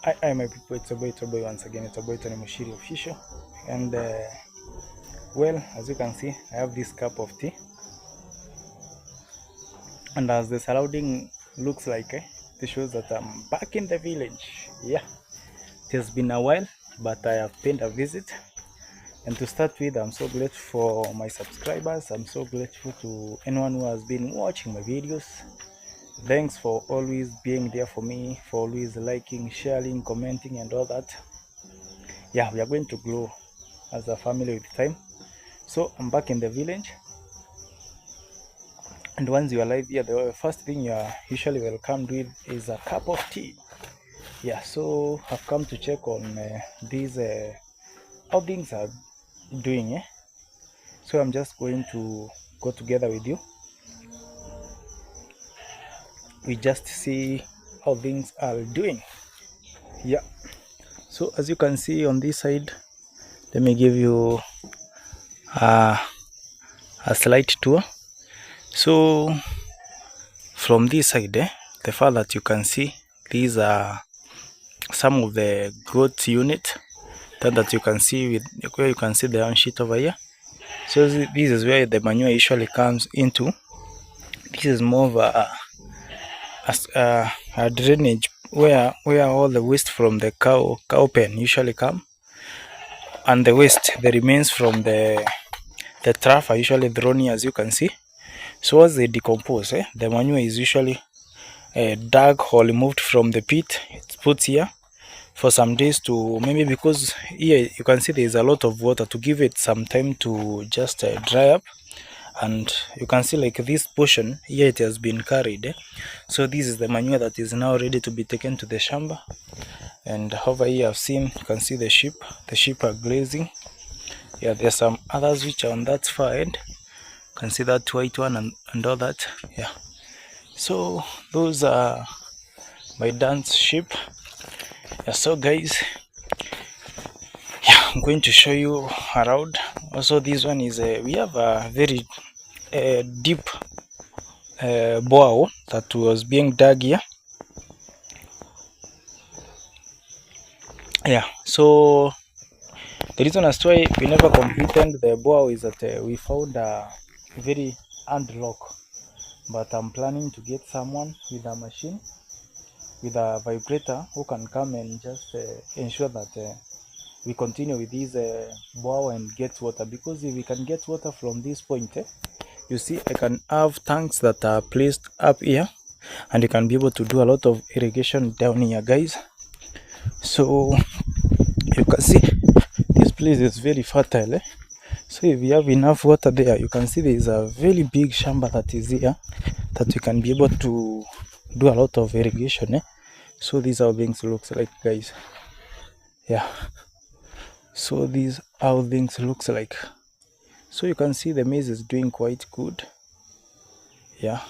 Hi, my people, it's a boy once again. It's a boy Tony Mushiri official. And well, as you can see, I have this cup of tea. And as the surrounding looks like, this shows that I'm back in the village. Yeah, it has been a while, but I have paid a visit. And to start with, I'm so grateful for my subscribers. I'm so grateful to anyone who has been watching my videos. Thanks for always being there for me, for always liking, sharing, commenting, and all that. Yeah, we are going to grow as a family with time. So I'm back in the village, and once you arrive here, the first thing you are usually welcomed with is a cup of tea. Yeah, so I've come to check on these how things are doing. So I'm just going to go together with you. We just see how things are doing. Yeah, so as you can see on this side, let me give you a slight tour. So from this side, the far that you can see, these are some of the goat unit that you can see, with where you can see the iron sheet over here. So this is where the manure usually comes into. This is more of a drainage where all the waste from the cow pen usually come, and the waste, the remains from the trough, are usually thrown here, as you can see. So as they decompose, the manure is usually dug or removed from the pit. It's put here for some days, to maybe, because here you can see there is a lot of water, to give it some time to just dry up. And you can see, like, this portion here, it has been carried. So this is the manure that is now ready to be taken to the shamba. And over here I've seen, you can see the sheep are grazing. Yeah, there's some others which are on that far end. You can see that white one and all that. Yeah, so those are my dance sheep. Yeah, so guys, yeah, I'm going to show you around. Also, this one is we have a very deep borehole that was being dug here. Yeah, so the reason as to why we never completed the borehole is that we found a very hard rock. But I'm planning to get someone with a machine, with a vibrator, who can come and just ensure that we continue with this borehole and get water. Because if we can get water from this point, you see, I can have tanks that are placed up here, and you can be able to do a lot of irrigation down here, guys. So you can see this place is very fertile. So if you have enough water there, you can see there is a very big shamba that is here, that you can be able to do a lot of irrigation. So these are how things looks like, guys. Yeah, so these how things looks like. So you can see the maize is doing quite good. Yeah,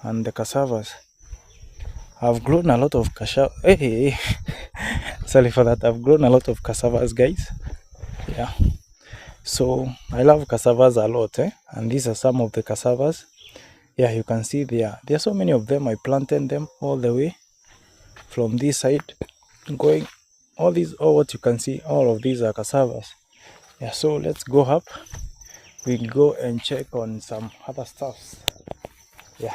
and the cassavas, I've grown a lot of cassava. Hey, sorry for that. I've grown a lot of cassavas, guys. Yeah, so I love cassavas a lot, and these are some of the cassavas. Yeah, you can see there are so many of them. I planted them all the way from this side, going all what you can see, all of these are cassavas. Yeah, so let's go up. We'll go and check on some other stuffs. Yeah,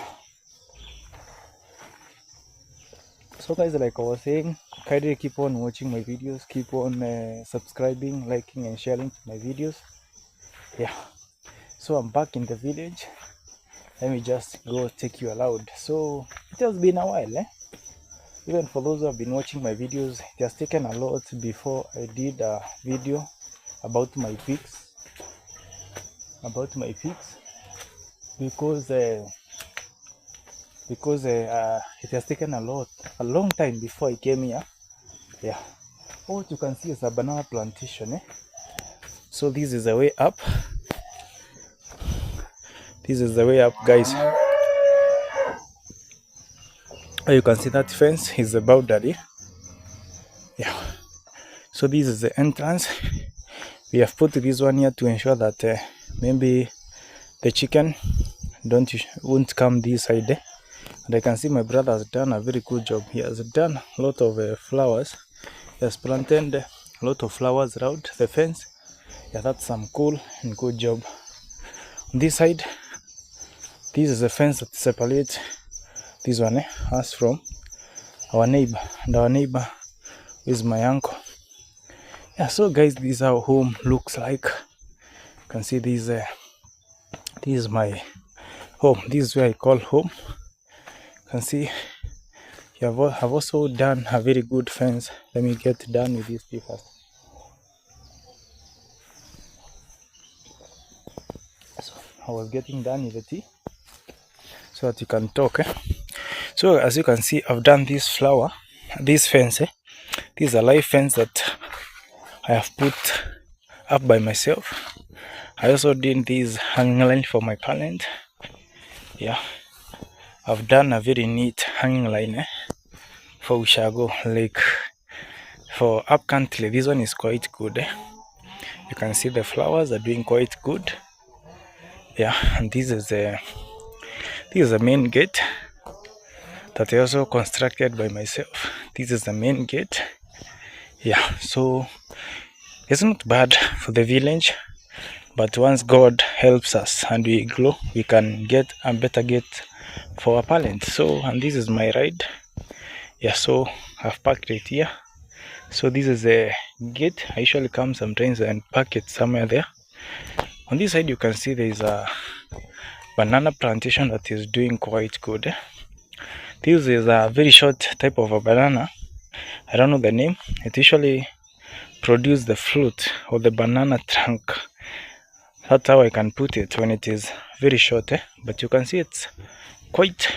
so guys, like I was saying, kindly keep on watching my videos, keep on subscribing, liking, and sharing my videos. Yeah, so I'm back in the village. Let me just go take you around. So it has been a while, even for those who have been watching my videos. It has taken a lot before I did a video about my pigs, because it has taken a long time before I came here. Yeah, what you can see is a banana plantation. So this is the way up. This is the way up, guys. You can see that fence is the boundary. Yeah, so this is the entrance. We have put this one here to ensure that maybe the chicken won't come this side. And I can see my brother has done a very good job. He has done a lot of flowers. He has planted a lot of flowers around the fence. Yeah, that's some cool and good job. On this side, this is a fence that separates this one, us from our neighbor. And our neighbor is my uncle. Yeah, so guys, this is how home looks like. You can see this. This is my home. This is where I call home. You can see I've also done a very good fence. Let me get done with this tea first. So I was getting done with the tea so that you can talk. So as you can see, I've done this fence. This is a live fence that I have put up by myself. I also did this hanging line for my parent. Yeah, I've done a very neat hanging line for Ushago Lake. For up country, this one is quite good. You can see the flowers are doing quite good. Yeah, and this is the main gate that I also constructed by myself. This is the main gate. Yeah, so it's not bad for the village, but once God helps us and we grow, we can get a better gate for our parent. So, and this is my ride. Yeah, so I've parked it here. So this is a gate. I usually come sometimes and park it somewhere there. On this side, you can see there is a banana plantation that is doing quite good. This is a very short type of a banana. I don't know the name. It usually produces the fruit or the banana trunk. That's how I can put it when it is very short. But you can see it's got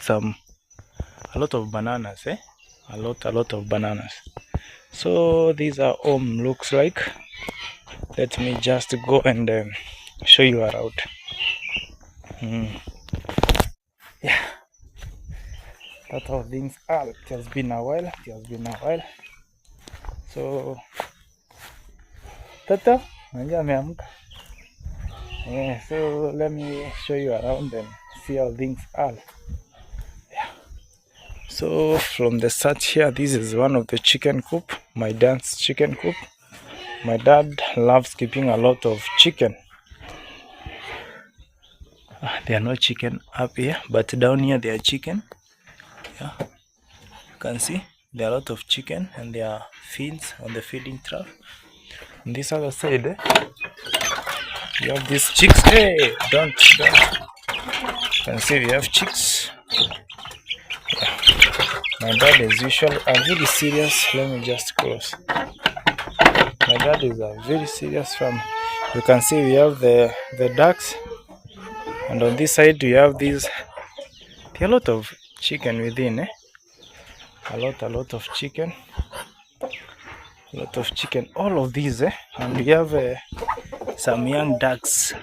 a lot of bananas. A lot of bananas. So these are home looks like. Let me just go and show you around. Yeah, that's how things are. It has been a while. So Tata, yeah, so let me show you around and see how things are. Yeah. So from the start here, this is one of the chicken coop, my dad's chicken coop. My dad loves keeping a lot of chicken. There are no chicken up here, but down here there are chicken. Yeah, you can see there are a lot of chicken and there are feeds on the feeding trough. On this other side, you have these chicks. Hey, don't. You can see we have chicks. Yeah. My dad is usually very serious. Let me just close. My dad is a very serious farmer. You can see we have the ducks, and on this side we have these. There are a lot of chicken within. A lot of chicken. A lot of chicken. All of these, and we have some young ducks.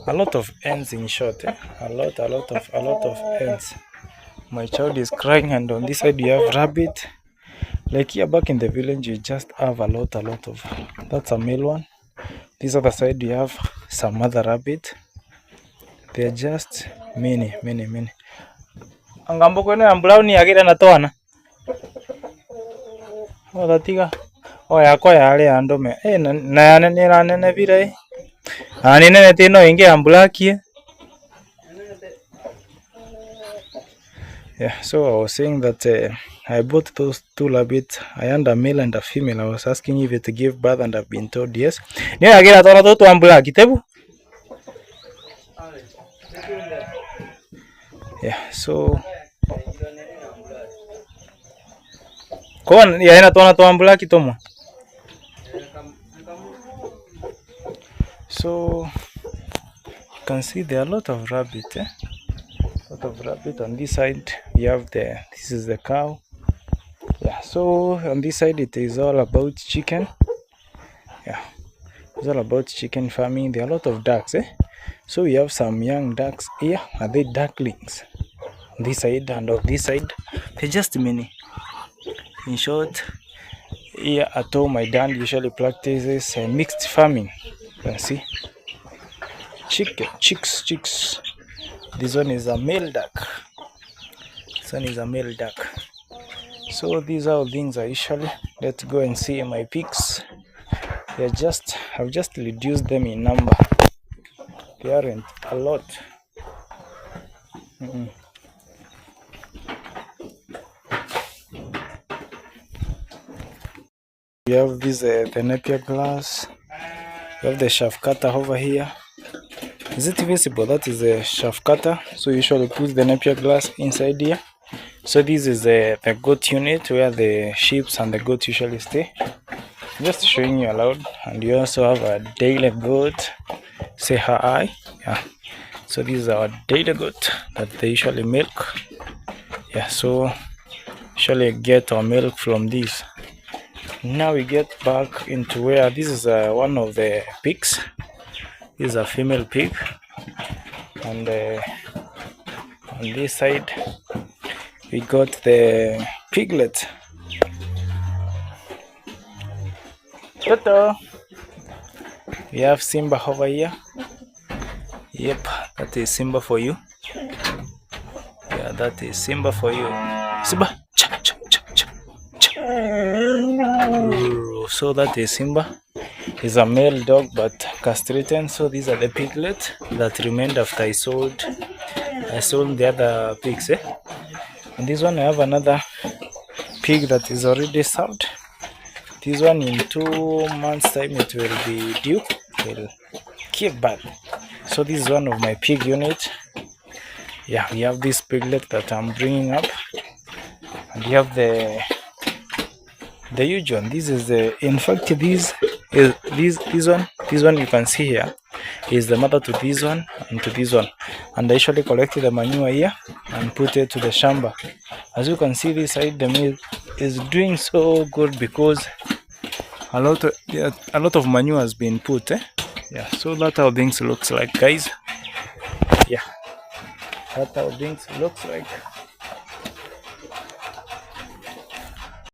A lot of hens in short. A lot of hens. My child is crying, and on this side you have rabbit. Like here back in the village, you just have a lot of. That's a male one. This other side you have some other rabbit. They're just many. Angambo kwene ambulauni agira na twana. Odatiga. Yakwa yari andome. Na nene vire. Nene tino inge ambulakie. Yeah, so I was saying that I bought those two rabbits. I had a male and a female. I was asking if it gave birth, and I've been told yes. Yeah, so so you can see there are a lot of rabbits. On this side we have this is the cow. Yeah, so on this side it is all about chicken. Yeah, it's all about chicken farming. There are a lot of ducks. So we have some young ducks here. Are they ducklings? On this side and on this side, they're just many. In short, here at home my dad usually practices mixed farming. You can see chicks. This one is a male duck. So these are all things I usually. Let's go and see my pigs. I've just reduced them in number. They aren't a lot. We have this the Napier glass. We have the chaff cutter over here. Is it visible? That is a chaff cutter. So you usually put the Napier glass inside here. So this is the goat unit where the sheep and the goat usually stay. Just showing you aloud. And you also have a daily goat. Say hi. Yeah. So this is our daily goat that they usually milk. Yeah, so usually get our milk from this. Now we get back into where this is one of the pigs. This is a female pig, and on this side we got the piglet. Toto. We have Simba over here. Yep, that is Simba for you. Yeah, that is Simba for you. Simba. So that is Simba. He's a male dog but castrated. So these are the piglets that remained after I sold the other pigs. And this one I have another pig that is already sold. This one in 2 months time it will be due. It will keep back. So this is one of my pig units. Yeah, we have this piglet that I'm bringing up, and we have the huge one. This is the, in fact, this one you can see here is the mother to this one and to this one. And I usually collected the manure here and put it to the shamba. As you can see, this side the milk is doing so good because a lot of manure has been put. Yeah, so that's how things looks like, guys. Yeah, that's how things looks like.